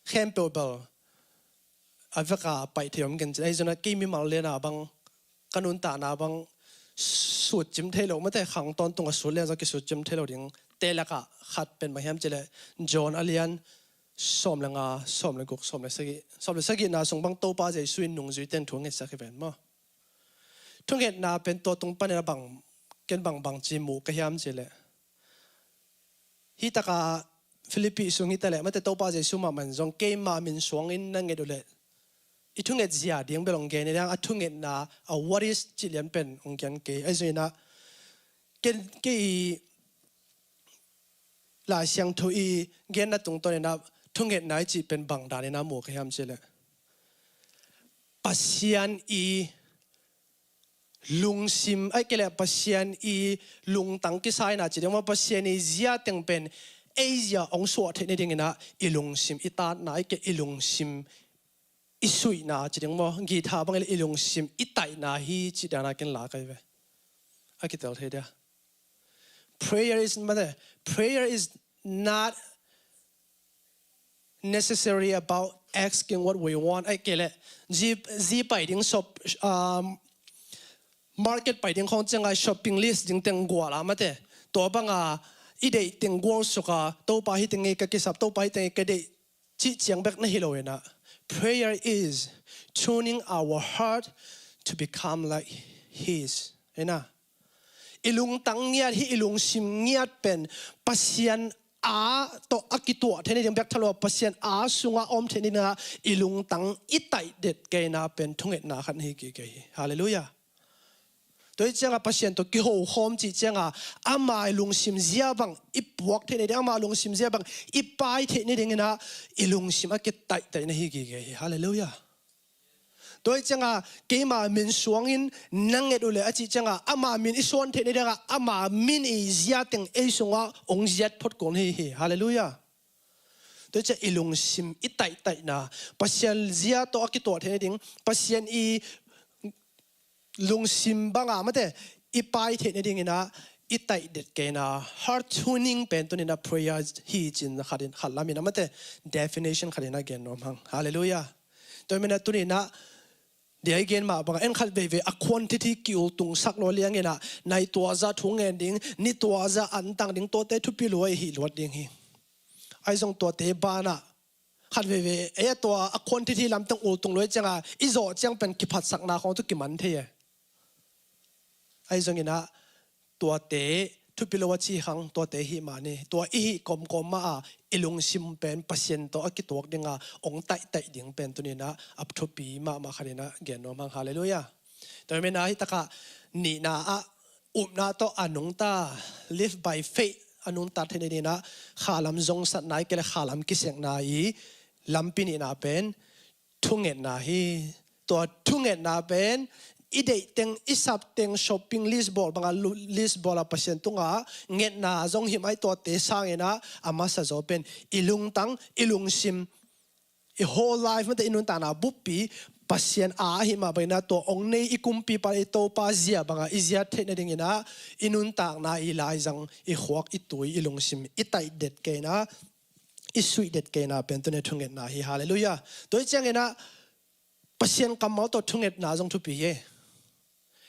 แคมเปเปิลอาฟริกาไปเที่ยวกันไอ้จนกี้มีมาเลนาบางกันุนตานาบางสุดจิมเทแล้วมาแต่ขังตอนตรงกับสุดเรียนจากสุดจิมเทแล้วยังเตละกะขัดเป็นมาเฮียมเจเลยจอห์นอาเลียนสมละงาสมละกุกสมละสกินาส่งบังโตป้าใจสุยนุ่งจุยเต้นทุ่งเงินสักเป็นมั้งทุ่งเงินนาเป็นตัวตรงปันนะบังเกินบังจิมูกระยำเจเลยฮิตากาฟิลิปปินส์ส่งฮิตาเลยมาแต่โตป้าใจสุมามันส่งเกมมามินสวงอินนั่งเงินดูเลยอีทุ่งเงินเสียเดียงไปลงเกณฑ์ในเรื่องทุ่งเงินนาwhat is จิเลียนเป็นองค์การเกย์ไอ้ส่วนนะเกย์หลายเสียงทุยเกณฑ์นั่นตรงตัวเนี่ยนะทุ่งเงินนายจีเป็นบังดาในน้ำหมูกยามเจเลยปัสยันอีลุงซิมไอ้เกลี่ยปัสยันอีลุงตั้งกิสายนะจีเดียวว่าปัสยันอีเจียตึงเป็นเอเชียองสวดเทนี่ดิ้งนะอีลุงซิมอีตาหน้าไอ้เกอีลุงซิมอีสุยนะจีเดียวว่ากีตาร์บางอีลุงซิมอีไตนะฮีจีเดียวนักกินลากันไปไอ้กิตาร์เทียด prayer is มาเด้ prayer is not necessary about asking what we want ไอ้เกลี่ยจีไปดิ้งช็อปmarket ไปดิ้งของจังไง shopping list ดิ้งเต็งกัวละมาเด้ตัวบังอีเดย์เต็งกัวสุกาตัวไปที่เต็งเอกกิสับตัวไปเต็งเอกเดย์จีเจียงเบกนั่นฮิโลเวนะ prayer is tuning our heart to become like His เห็นนะอิลุงตังเงียดฮิอิลุงซิมเงียดเป็นปัสยันอาตัวอักิตัวเทนี่ยังเบกทะเลาะปัสยันอาสุงอาอมเทนี่นะอิลุงตังอิไตเด็ดเกนาเป็นทุ่งเอ็ดนาขันฮิเกย์ฮาเลลูยาตัวเจ้าปัสยันตัวกิโฮโฮมจีเจ้าอามาลุงซิมเสียบังอิปวกเทนี่อามาลุงซิมเสียบังอิปายเทนี่ยังนะอิลุงซิมอักิไตแต่นี่ฮิเกย์ฮาเลลูยาตัวเจ้าเกมามินสวงอินนั่งเอ็ดอุเลอจิเจ้าอามามินอิสวนเทนี่ยังอามามินอิเสียติงเอสุงอาองเสียพดกอนฮิฮาเลลูยาตัวเจ้าอิลุงซิมอิไตนะปัสยันเสียตัวอักิตัวเทนี่ยังปัสยันอีลุงซิมบังมาแต่อีไปเทนี่ดิ้งนะอีไตเด็ดเกนะ heart tuning เป็นตัวนี้นะ prayer ฮีจินขัดดินขัดลามินะมาแต่ definition ขัดดินนะเกนนอมหังฮาเลลูยาตัวนี้นะตัวนี้นะเดี๋ยวเกนมาบังเอ็นขัดเวเว a quantity กิวตุงสักโลเลียงนะในตัวจะทุ่งเงินดิ้งนี่ตัวจะอันตังดิ้งตัวเตทุบปิลวยฮีลวดดิ้งฮีไอ้ทรงตัวเตบานะขัดเวเวไอ้ตัว a quantity ลำตังอูตุงลวยจังอ่ะอีโจจังเป็นกิพัดสักนาของทุกกิมันเทียไอ้ตรงนี้นะตัวเตะทุพิลวัชีขังตัวเตะหิมานี่ตัวอีกอมมาอิลุงซิมเป็นปัสยันตัวอักิตัวดิ่งองไตดิ่งเป็นตัวนี้นะอับทุปีมาขันนะเกณฑ์นอมังฮาเลลูยาแต่ไม่นะฮิตะกะนี่นะ นาโตอนุงตา live by faith อนุงตาเทนีนะข้าลำจงสัตนายก็เลยข้าลำกิเสกนายลำปินีนาเป็นทุ่งเงินนาฮีตัวทุ่งเงินนาเป็นอีเดย์เต็งอีสับเต็งช้อปปิ้งลิสบอลบางลิสบอลเปอร์เซ็นต์ตุงเงินนาจงหิมไอตัวเตสังเงินะอามาสะโจเป็นอิลุงตังอิลุงซิมอี whole life มันแต่อินุนตานาบุปปีปัสยันอาหิมาไปนะตัวองค์ในอีกุมปีไปโตปาเซียบางอิเซียเทนดิ่งนะอินุนตางนาอีลายจังอีขวกอีตุยอีลุงซิมอีไตเด็ดเกนะอีสวีเด็ดเกนะเป็นตัวเนทุ่งเงินนาฮีฮาเลลูยาตัวเจ้าเงินะปัสยันกำมาตัวทุ่งเงินนาจงทุปีเย่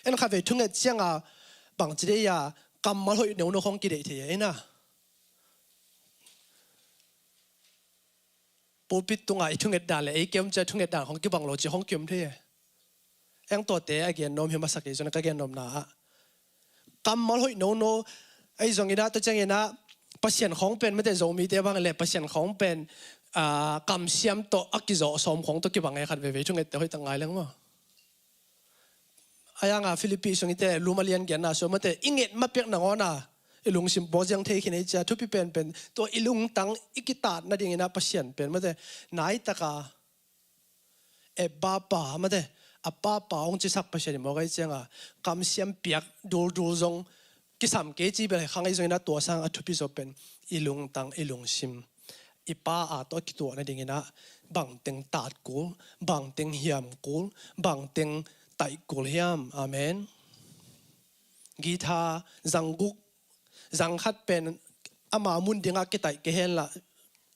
เอ็นข้าไปทุ่งเงินเจ้าบางจีเดียกำมาหอยเหนียวโนของกิเลสเทียนะปูปิดตรงไหนทุ่งเอ็ดด่านเลยไอ้เกมจะทุ่งเอ็ดด่านของกิบังโลจีของเกมที่เอ็งตัวเตะไอ้เกียนนมเฮียมาสักกี่จนก็เกียนนมหนากำมาหอยโนโนไอ้จงอีน่าตัวเจงอีน่าปัสยันของเป็นไม่ได้โจมีเตะบางเลยปัสยันของเป็นกำเสียมตัวอักกิโจสมของตัวกิบังไงขัดเวทุ่งเอ็ดแต่หอยตั้งไงเรื่องมั้งไอ้ยังฟิลิปปินส์จงอีเตะรูมาเลียนเกียนน่ะส่วนมันเตะอิงเอ็ดมาเปียกหนังอ่ะอิลุงสิมบอจังเทคินไอจะทุบเป็นตัวอิลุงตังอิกิตาดนั่นเองนะปัสยันเป็นมาเดนายตะกาบ้าป่ามาเดป้าป่าองค์จิสักปัสยันมองไอ้เจ้าคำเสียมเปียกดูจงกิสามเกจีเป็นข้างไอ้จงนะตัวสังทุบเป็นอิลุงตังอิลุงสิมป้าตัวกิตัวนั่นเองนะบางเต็งตาดกูบางเต็งเฮียมกูบางเต็งไตกูเฮียมอาเมนกีตาจังกุกจังขัดเป็นอามามุนเดียงอากิไตเกเฮนละ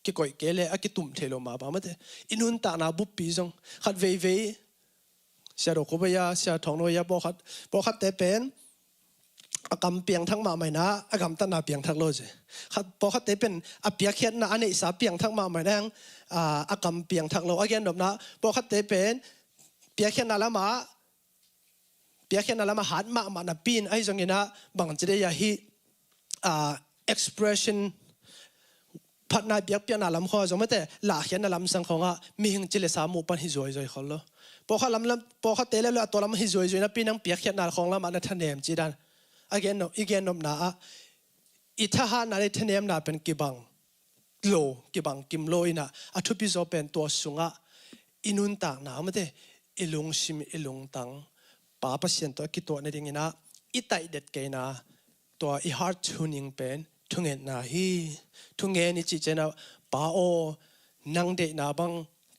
กิก่อยเกเลอากิตุ่มเทโลมาบ้ามันเถอินุนตานาบุปปีจงขัดเวเเสียดอกบยาเสียทองโนยาบอกขัดแต่เป็นอากำเปียงทั้งมาไม่นะอากำตันนาเปียงทั้งโลจขัดบอกขัดแต่เป็นอเปียเขียนนะอันนี้สาเปียงทั้งมาไม่แดงอากำเปียงทั้งโลอาเกนดบนะบอกขัดแต่เป็นเปียเขียนนาละมาเปียเขียนนาละมาหัดมานาปีนไอ้จงเงินะบางจะได้ยาฮีexpression พัฒนาเปียกเปียนาลำคอจงไม่แต่หลาเขียนนาลำสังของมีหิงจิเลสามูปันฮิจอยเขาเลยพอเขาพอเขาเตะแล้วตัวลำฮิจอยนะปีนังเปียกเขียนนาของลำมันทันเนมจีดันอีกนมนาอิทหารนาเทเนมนาเป็นกิบังโลกิบังกิมโลอินะอัทุพิโซเป็นตัวสุงะอินุนต่างนาไม่แต่อิลุงชิมอิลุงตังป้าพัศยันตัวกิตัวในดิ่งนะอิไตเด็ดเกนะตัวอีฮาร์ททูนิงเป็นทุ่งเงินนาฮีทุ่งเงินนี่จีเจนะป้าโอนังเดนาบัง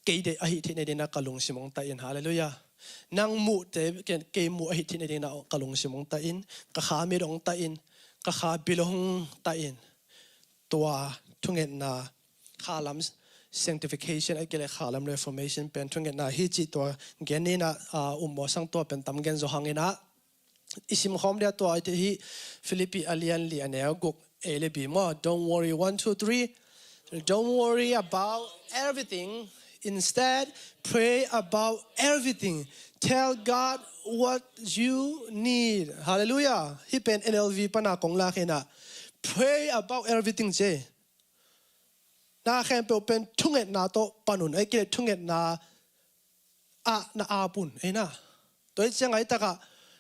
เกยเดอหิที่ในเดนากะลุงสิมงตาอินฮาเลลูยานังมูเตเกยมูอหิที่ในเดนากะลุงสิมงตาอินกะขามีดงตาอินกะขาบิลงตาอินตัวทุ่งเงินนาข้าลำ sanctification ไอ้เกลข้าลำ reformation เป็นทุ่งเงินนาฮีจีตัวเกนนี่นะมอสังตัวเป็นตำเงินโจหังอินะอิสิมคอมเดียตัวไอ้ที่ฟิลิปปิอาเลียนเลียนเนี่ยกุกเอเลบีมอ don't worry 1 2 3 don't worry about everything instead pray about everything tell God what you need hallelujah ที่เป็น NLV ปนากงลาเขนะ pray about everything เจนาแค่เป็นทุ่งเงินนาโตปนุนไอ้เกลทุ่งเงินนานาอาปุนไอ้น่ะตัวเจ้าไงตะกะ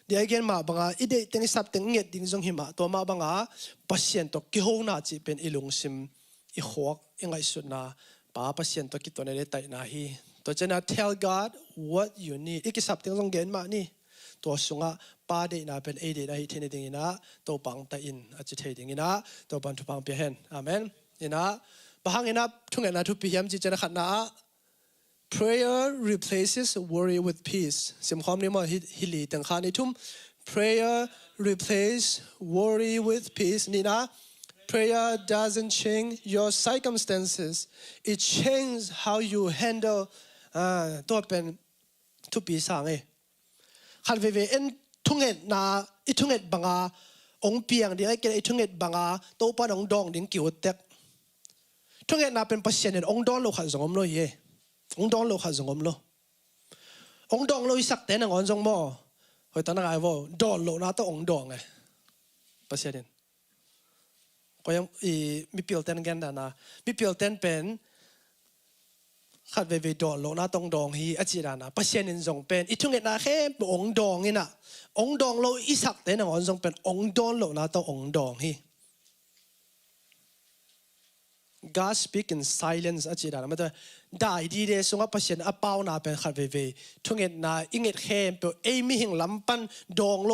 เดี๋ยวเกินมาบังอาอีเดย์เต็งสับเต็งเงียดดิ้งจงหิมะตัวมาบังอาพัศยันตัวกิโฮนาจีเป็นอิลุงซิมอีขวกยังไงสุดนะป้าพัศยันตัวกิตัวในเรื่องไตนาฮีตัวเจ้าน่ะ tell God what you need อีกสับเต็งจงเกินมานี่ตัวสุงะป้าเดย์น่ะเป็นเอเดย์น่ะฮีเทนดิ่งนะตัวปังไตอินอาจจะเทดิ่งนะตัวปันทุปังเปียเห็นอาเมนนี่นะบางอย่างนะทุ่งเงินนะทุกปียามจีเจนะขัดนะprayer replaces worry with peace สิ่งความนี้มาฮิลีแต่งขานิทุ่ม prayer replaces worry with peace นี่นะ prayer doesn't change your circumstances it changes how you handle ตัวเป็นทุกปีสั่งเองขัดเวเอ็นทุ่งเงินนะอีทุ่งเงินบังอาองเปียงเดี๋ยวไอ้เกลอีทุ่งเงินบังอาโตปานองดองดิ้งกิ่วเต็กทุ่งเงินนะเป็นปัจจัยในองดองโลขัดสงมโลเย่องดองโลขัดสงมโลองดองโลอีสักแต่นงอนจงบ่เฮ้ยตอนนั้นไอ้บ่ดอนโลน่าต้ององดองไงปัจจัยนั้นก็ยังมีเปลี่ยนเต้นกันนะมีเปลี่ยนเต้นเป็น ขัดเวดอนโลน่าต้องดองฮีอาจิรานะเปอร์เซ็นต์นินทรงเป็นอีทุ่งเอ็ดนาเข้มองดองนี่นะองดองโลอิสักเตนะอนทรงเป็นองดอนโลน่าต้ององดองฮี God speak in silence อาจิรานะไม่ต้องได้ดีเดสงเปอร์เซ็นต์อเป้านาเป็นขัดเวทุ่งเอ็ดนาอิงเอ็ดเข้มเป็นเอมิหิงลำปันดองโล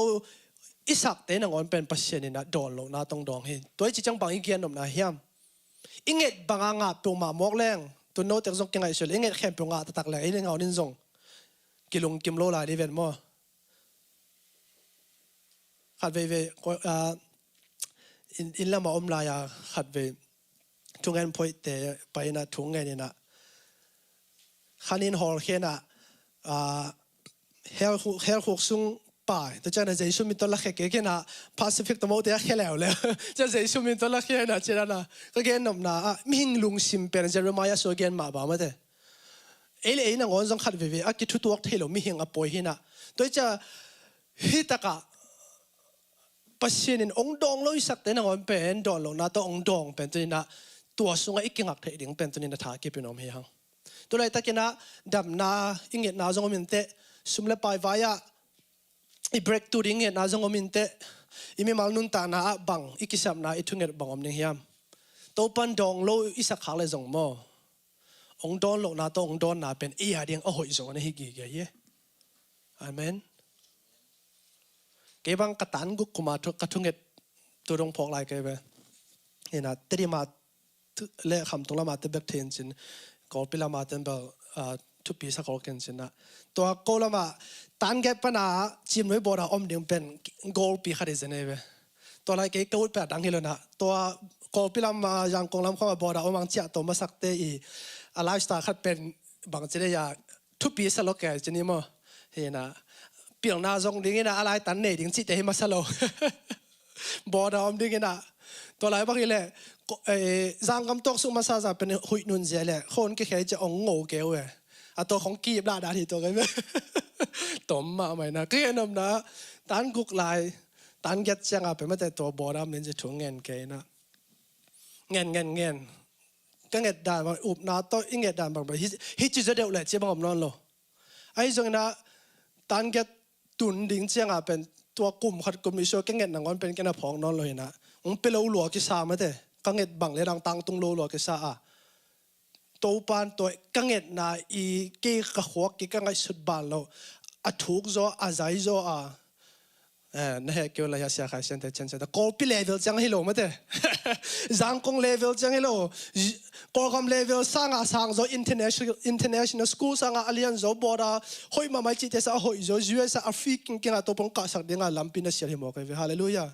อิสักเตนะอนเป็นเปอร์เซ็นต์นี่นะดอนโลน่าต้องดองฮีตัวจิจังบางอีกยันนมนาเฮียมอิงเอ็ดบางงาตัวมามอกแรงตัวโน้ตจากส่งยังไงส่วนอิงเอ็ดเข้มเป็นงาตักเลยไอ้เรื่องเอาดินส่งกิลงกิมโลลายดีเวนมั่วขัดเวอินละมาอมลายขัดเวทุ่งเงินพอยเตะไปนะทุ่งเงินนี่นะขันินฮอลเคนนะเฮลฮุกซุงป่ายแต่เจ้าเนี่ยจะชุมิตัวละแค่เกี่ยนะแปซิฟิกตัวโมเดลแค่แล้วเลยเจ้าจะชุมิตัวละแค่นะเจ้านะก็เกณฑ์นำนะมิหิงลุงซิมเป็นเจอร์มายาโซเกนมาบ้ามาเถอะเอเลนะงอนจังขัดเวอากิทุตัวเทโลมิหิงอปอยหินะตัวเจ้าฮิตากะปัจเจนินองดองโลอิสักเตนะงอนเป็นดอนโลนาตัวองดองเป็นตัวนี้นะตัวสุงอีกิงักเทดิ่งเป็นตัวนี้นะท้ากิเป็นอมเฮียงตัวไรตะกินะดำนาอิงเงนาจงมินเตสุมเลปายวายะอีเบรกตูดิ้งเงนาจงมินเตอีมีมาลนุนตานาบังอีกิสับนาอีทุ่งเงบังอมเนียมตัวปันดองโลอิสักขาเลยจงโมองดอนโลนาตัวองดอนนาเป็นอีหาดิ่งโอ้ยจงอันนี้กี่เกี่ยอาเมนเก็บังกตันกุกมาทุกกระทุ่งเงตัวดงพอกลายเก็บเห็นนะเตรีมาเล่คำตรงละมาเตเบกเทนจินกอลปิลามาเตนเบลทุกปีสักกอลเกนจินนะตัวกอลมาตันเก็บปนาจิมไว้บอระอมเดียงเป็นกอลปีขัดเจเนเวตัวอะไรเก็บกอลแปดดังฮิโลนะตัวกอลปิลามายังกงลำเข้ามาบอระอมังเจ้าตัวมาสักเตอีไลฟ์สไตล์ขัดเป็นบางเจเดียทุกปีสักโลกแกจินี่มั้งเห็นนะเปียงนาจงดิ้งนะอะไรตันเนดิ้งจิตเตหิมาสักโลบอระอมดิ้งนะตัวอะไรบางทีเลยจังกำตกสุมาซาจะเป็นหุยนุนเจเลยคนก็แค่จะองโง่เกลเว้ยตัวของกีบลาดาที่ตัวกันไหมต่อมาไหมนะก็ยังนำนะตันกุกลายตันเก็ตจังอ่ะเป็นไม่แต่ตัวบอดามเนี่ยจะถุงเงินเกนะเงินก็เงินด่านมาอุบนาตัวเงินด่านบางแบบฮิจิจะเดียวเลยเจ้าบังนอนโลไอ้ตรงนั้นตันเก็ตตุนดิ้งจังอ่ะเป็นตัวกลุ่มขัดกลุ่มมิโซก็เงินหนังวันเป็นกันนะพองนอนเลยนะเป็นเราหลวกกิสามาเถอะกังเงินบังเลยรังตังตุงโลหลวกกิสาตัวปานตัวกังเงินนาอีเกี่ยกหัวกี่กังไงสุดบานเราอัดถูกโซอาใจโซนี่เหกี่ยวอะไรเสียค่าเส้นแต่เช่นเช่นแต่กอลปีเลเวลจังให้โลมาเถอะจังกงเลเวลจังให้โลกอลคำเลเวลสร้างโซ international school สร้างอะไรอย่างโซบอระหอยมาไม่จิตเสาหอยโซ US แอฟริกาเกี่ยงตัวปงกาสักเดียงลำปีนเสียหิมอกเลยฮาเลลูยา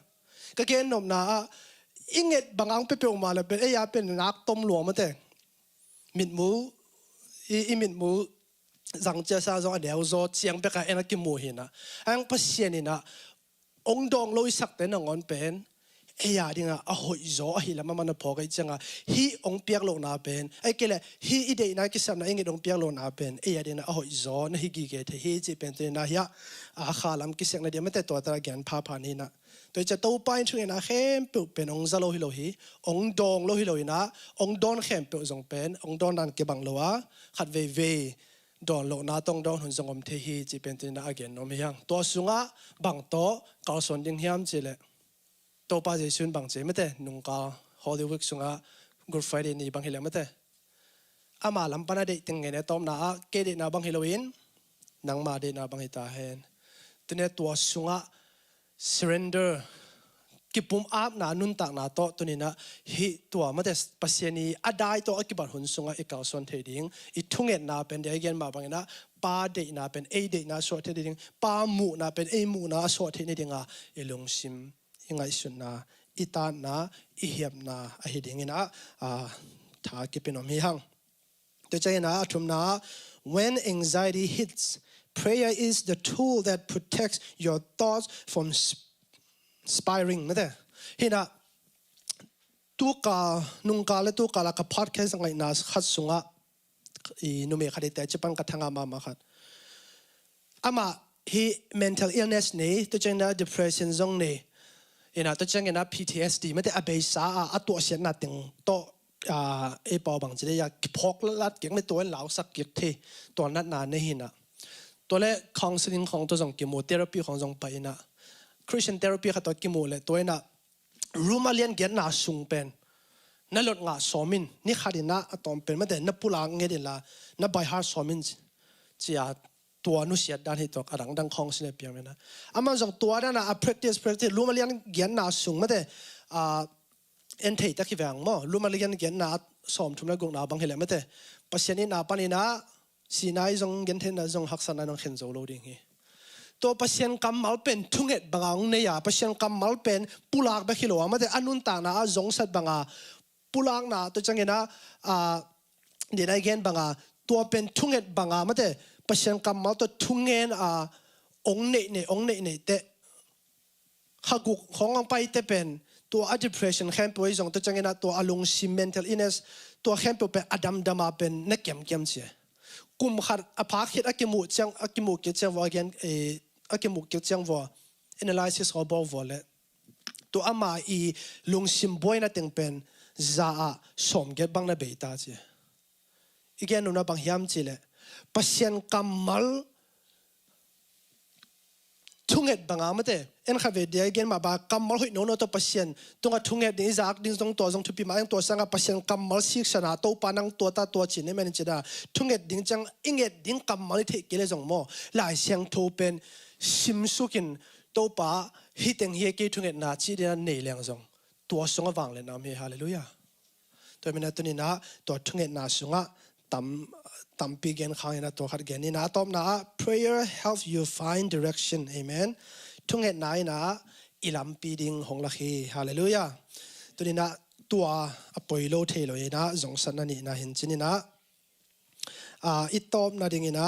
ก็เกณฑ์นมนาอิงเอ็ดบางอังเปเปอมาเลยเป็นเป็นนักต้มหลวงมาเถอะมิดมูมิดมูจังเจ้าซาจงเดียวโซเชียงเปกันนักกิมูหินะอังพัศยานี่นะองดองโลยสักแต่นงอนเป็นดิ่งหอยโซฮิละมันพอกันจังฮีองเปียกลงนาเป็นเกล้ฮีอีเดนักกิสามนะอิงเอ็ดองเปียกลงนาเป็นดิ่งหอยโซนะฮิกิเกตฮีจีเป็นตัวนะฮีข้าลำกิสามนะเดียวไม่แต่ตัวตระกันพาพานี่นะตัวจะตัวไปช่วยนะเข้มเปิดเป็นองซาโลฮิโลฮีองดองโลฮิโลฮีนะองดอนเข้มเปิดจงเป็นองดอนนั่นเก็บังโลวะขัดเวดอนโลนาต้องดอนหุ่นจงอมเทฮีจีเป็นตัวนะอเกนนมยังตัวสุงะบังโตกาลส่วนดิ้งเฮียมจีเลตัวป้าจะชุนบังเจไม่แต่นุ่งกาฮอลลีวูดสุงะกูดไฟเดย์นี่บังฮิเลไม่แต่อามาลำปันเดติงเงินต้มนาเกเดนาบังฮิโลวินนังมาเดนาบังฮิตาเฮนตัวเนี่ยตัวสุงะsurrender กิปุ่มอาบนานุนตักนาโตตัวนี้นะฮิตัวมันจะปัสยานีอดายตัวกิบัดหุ่นสุงะอีกาวส่วนเทดิ้งอีทุ่งเงินนาเป็นเดียกันมาบางนะป้าเดนาเป็นเอเดนาส่วนเทดิ้งป้าหมูนาเป็นเอหมูนาส่วนเทดิ้งอีลงซิมยังไงสุดนะอีตานาอีเหียบนาไอเดิ้งนะถ้ากิเป็นอมิฮังตัวใจนะทุมนะ when anxiety hits prayer is the tool that protects your thoughts from spiraling ไม่ได้เห็นนะตัวกานุ่งกาและตัวกาละกับพอดแคสต์ไงนะขัดสุงะนุ่มเอกขัดแต่จะปังกระทั่งมาขัดอามาฮี mental illness นี่ตัวเจนะ depression ซงนี่เห็นนะตัวเจนะ PTSD ไม่ได้อเบซ่าตัวเสียนัดถึงโต ไอ้ปอบางจีได้ยาพกลัดเกี่ยงในตัวเหลาสักเกี่ยที่ตัวนั้นนานในหินนะตัวเล่คอนซัลทิงของตัวจงกิมูเทอราปีของจงไปนะคริสเตียนเทอราปีขัดตัวกิมูเลยตัวน่ะรู้มาเรียนเกี่ยน่าสูงเป็นนั่นหลดงาสอมินนี่ขาดินะตอมเป็นไม่แต่นับปุลางเงี้ยดิละนับใบฮาร์สอมินจีอาตัวนุเสียด้านที่ตัวกระดังดังคองสิเนี่ยเปียงเลยนะอามันจงตัวนั้นนะ practice รู้มาเรียนเกี่ยน่าสูงไม่แต่เอ็นเทตะขี้แหวงมั้งรู้มาเรียนเกี่ยน่าสอมทุ่มนักกงน่าบางเหล่ไม่แต่ปัจจัยนี้น่าปานี่นะสีนายจงเกี่ยนเทนนะจงหักสันนะน้องเห็นโจโลดิ้งฮีตัวปัจจัยกำมัลเป็นทุ่งเอ็ดบางเนี่ยปัจจัยกำมัลเป็นปุลากเบคิโลไม่แต่อันนู้นต่างนะจงสัตบางปุลางนะตัวจังเงินะเดี๋ยวได้เงินบางตัวเป็นทุ่งเอ็ดบางไม่แต่ปัจจัยกำมัลตัวทุ่งเงินองเนเตะข้ากุของอังไปเตเป็นตัว depression เข้มป่วยจงตัวจังเงินะตัวอารมณ์ mental illness ตัวเข้มป่วยเป็นอดัมดามาเป็นนักเก็มเสียกุมขัดอภาคิดอักมูเกี่ยวว่าเงินอักมูเกี่ยวว่า analysis ของบ่าวเลยตัวอามาลุงซิมบอยนั่นตึงเป็นจ้าสมเก็บบางนาเบต้าเจ้อีกอย่างนึงนะบางยามเจ้เลยปัจจัยกำมัลทุ่งเอ็ดบางอามาเต้เอ็นข้าเวดียกันมาบากำมัลหุ่นโน้นตัวปัจจัยตรงทุ่งเอ็ดนี่จากดิ้งตรงตัวตรงทุบปีมาตัวสังกัปัจจัยกำมัลสิกษณะตัวปานังตัวตาตัวจีนนี่มันจะได้ทุ่งเอ็ดดิ้งจังอิงเอ็ดดิ้งกำมัลที่เกี่ยวจงโม่หลายเสียงทูเป็นซิมสุกินตัวป้าฮิตเองเฮียกี่ทุ่งเอ็ดนาจีเดียนเหนื่อยจงตัวสงฆ์วังเลยนะมีฮาเลลูยาตัวมันตัวนี้นะตัวทุ่งเอ็ดนาสงฆ์ตั้มปีเกนข้างนะตัวขัดเกนนี่นะตอมนะ prayer helps you find direction amen ทุ่งเอ็ดนายนะอิลำปีดิ่งของลักฮีฮาเลลูยาตัวนี้นะตัวอปอยโลเทโลยนะจงสันนันนี่นะเห็นจินี่นะอิตอมนะดิ่งนะ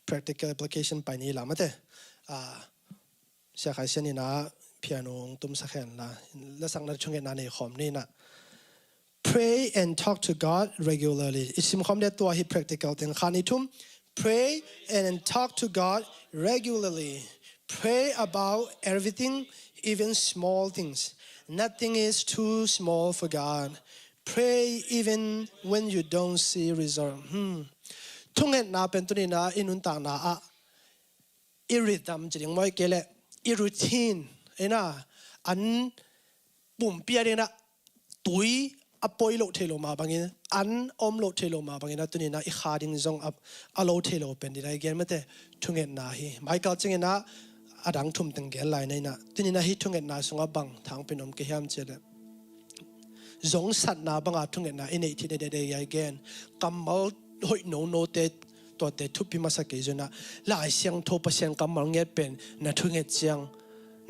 practical application ไปนี่ละมั้งเต้เสียขายเส้นนี่นะพี่น้องตุ้มสักแห่งละแล้วสั่งนัดช่วงเย็นในคอมนี่นะ pray and talk to God regularly อิสิมคอมเดียตัวที่ practical ถึงขานิทุ่ม pray and talk to God regularly pray about everything even small things nothing is too small for God pray even when you don't see result ทุ่งเงินนาเป็นตัวนี้นะอินุนต่างนะอิริตัมจะยังไม่เกลอิรูทีนเอ็นะอันปุ่มเปียเดนะตุยอปอยโลเทโลมาบางอย่างอันอมโลเทโลมาบางอย่างตัวนี้นะอีขาดิ้งจงอโลเทโลเป็นดีได้เกลไม่แต่ทุ่งเงินนาฮีไม่ก็จริงนะอดังทุ่มตั้งเกลไรนี่นะตัวนี้นะฮีทุ่งเงินนาสงบังทางเป็นอมเกี่ยมเจริญจงสัตนาบังอาทุ่งเงินนาอินเอที่ได้ได้ยังเกลกำมัลหอยโนเตตัวเตทุบพิมาสักกี่จนะหลายเสียงโทรประเสียงกำมัลเงียเป็นนัทุ่งเงียเสียง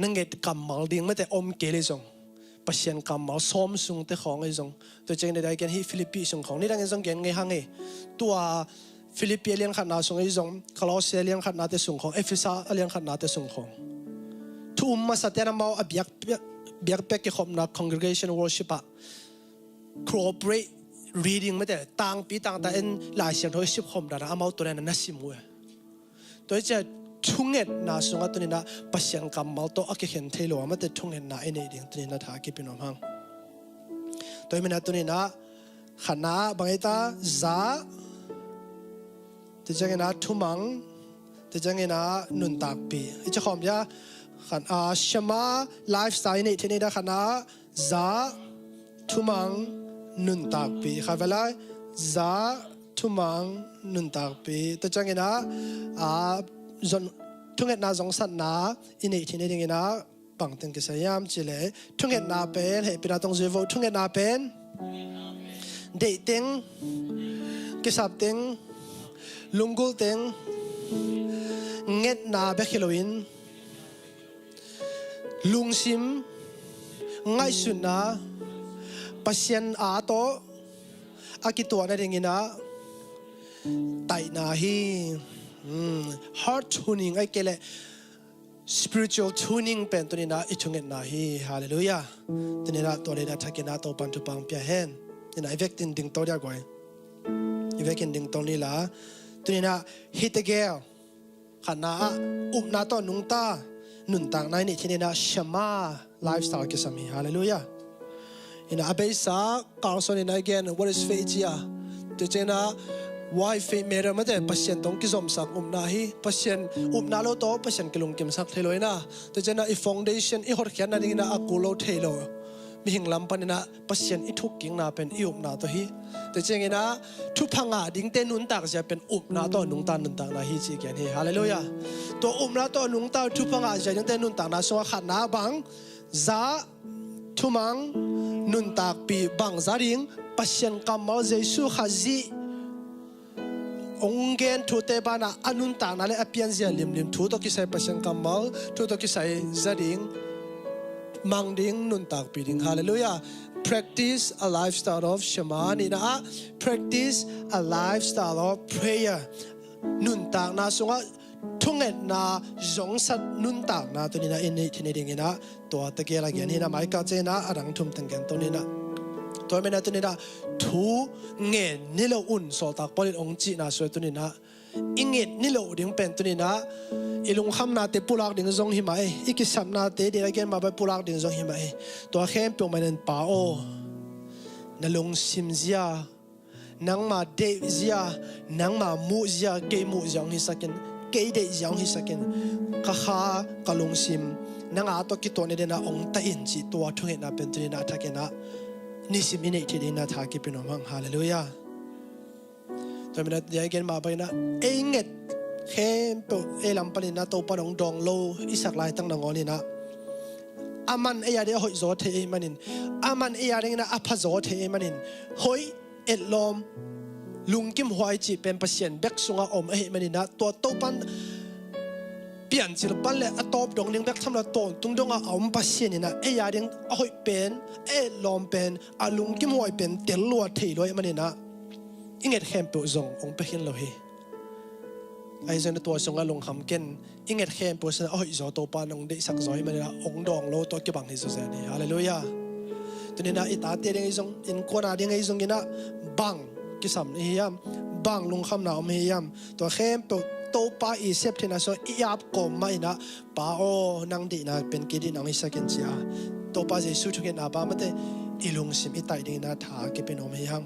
นั่งเงียกำมัลดิ้งไม่แต่อมเกลิจงประเสียงกำมัลซ้อมสูงแต่ของไอ้จงตัวเจงได้กันที่ฟิลิปปินส์ของนี่ดังไอ้จงเก่งไงฮังไงตัวฟิลิปปินส์เลี้ยงขัดนาสูงไอ้จงคลอสเซียเลี้ยงขัดนาแต่สูงของเอเฟซัสเลี้ยงขัดนาแต่สูงของทุ่มมาสัตย์แต่ละเมาอบียกเป็กกี่ขบนัก congregation worship อะ cooperate reading ไม่แต่ต่างปีต่างแต่เอ็นหลายเสียงโดยสิบคมดาราเอามาตัวนั้นน่าสิมัวตัวจะทุ่งเงินน่าสงฆ์ตัวนี้นะปัจจัยกรรมมาตัวอักเห็นเทโลไม่แต่ทุ่งเงินน่าเอ็นเดียงตัวนี้นะท้ากิปินอมหังตัวนี้นะตัวนี้นะขณะบางทีตาจ้าตัวจังเงินนะทุ่มังตัวจังเงินนะนุนตากปีอีจะขอมยาขณะชมาไลฟ์สไตล์นี่ที่นี่นะขณะจ้าทุ่มังนุนตากปีข้าเวลาจ้าทุ่มังนุนตากปีตัวจังเงินนะจนทุ่งเงินนาจงสัตนาอินเดียที่นี่ดิ่งนะบังตึงกิสยามจิเลทุ่งเงินนาเป็นเหตุเป็นตรงจีโวทุ่งเงินนาเป็นเดติงกิสับติงลุงกุลติงเงินนาเบคิโลวินลุงซิมง่ายสุดนะปัจจัยอาโตอากิตัวนั่นเองนะไตนาฮีheart tuning ไอ้เกล spiritual tuning เป็นตัวนี้นะอิทุงเงินนาฮีฮาเลลูยาตัวนี้นะตัวนี้นะทักกินนะตัวปันทุปังเปียเห็นนี่นะอีเวกตินดิ่งตัวเดียวกันอีเวกินดิ่งตัวนี้ละตัวนี้นะฮิตเกลขันนะอุปนาตัวนุงตานุนต่างในนี่ที่นี่นะชมาไลฟ์สไตล์กิสามีฮาเลลูยา ina abesa Carlson ina again what is faith ya to chena why faith matter mate pasien tong ki som sak na hi pasien na lo to pasien kilung kim sak theloi na to chena I foundation I hor khian na ding na akulo thelo mi hing lam panina pasien I thuk king na pen I na to hi to chengena thu phanga ding te nun tak ja pen na to nung tan nun tak na hi chi kian hi hallelujah to na to nung ta thu phanga ja ding te nun tak na so khat na bang za thumang nun tak pi bang zaring pasien kamal jesu khazi onggen thu te bana anun tak na le apian zia lim thu to ki sai pasien kamal thu to ki sai zaring mangding nun tak pi ding hallelujah practice a lifestyle of shaman ina practice a lifestyle of prayer nun tak na sunga thunget na zong sat nun tak na to nina in thine ding ina to ta ke la gen hina mai ka chena arang thum tang gen to nina to mena to nina thu nge ni lo un so tak polit ong chi na so to nina ingit ni lo ding pen to nina ilung kham na te pulak ding zong hi mai ikisam na te de again ma ba pulak ding zong hi mai to khem pe manen pa o nalung sim zia nang ma de zia nang ma mu zia ke mu zong hi sakin ke de zong hi sakin ka kha kalung sim nang a to ki to ne de na ong ta in chi to thung na pen to na tha ke na ni sim ine thi de na tha ki pin mang hallelujah to mena de again ma ba na enget khem po elam palina to panong dong lo isak lai tang na ngoni na aman e ya de hoi zo the manin aman e ya de na apha zo the manin hoi etlom lungkim hoi chi pen pasien bek sunga om e manin na to pan pian chil pan le atop dong ning bek tham la ton tung dong a om pasien na e ya ding hoi pen etlom pen alungkim hoi pen tel lo thei loi manin na inget khem po zong ong pe hin lo hi ai zan to songa long ham ken inget khem po sa oi zo to pa nong de sak zoi mena ong dong lo to ke bang hi zo sa ni hallelujah tunina ita te ding izong in kona ding izong ina bang kisam ni yam bang lung kham na om hi yam to khem po to pa I sep thina so iap ko mai na pa o nang di na pen ki di nang isa ken chia to pa jesu thuken aba mate ilung sim itai ding na tha ke pen om hi yam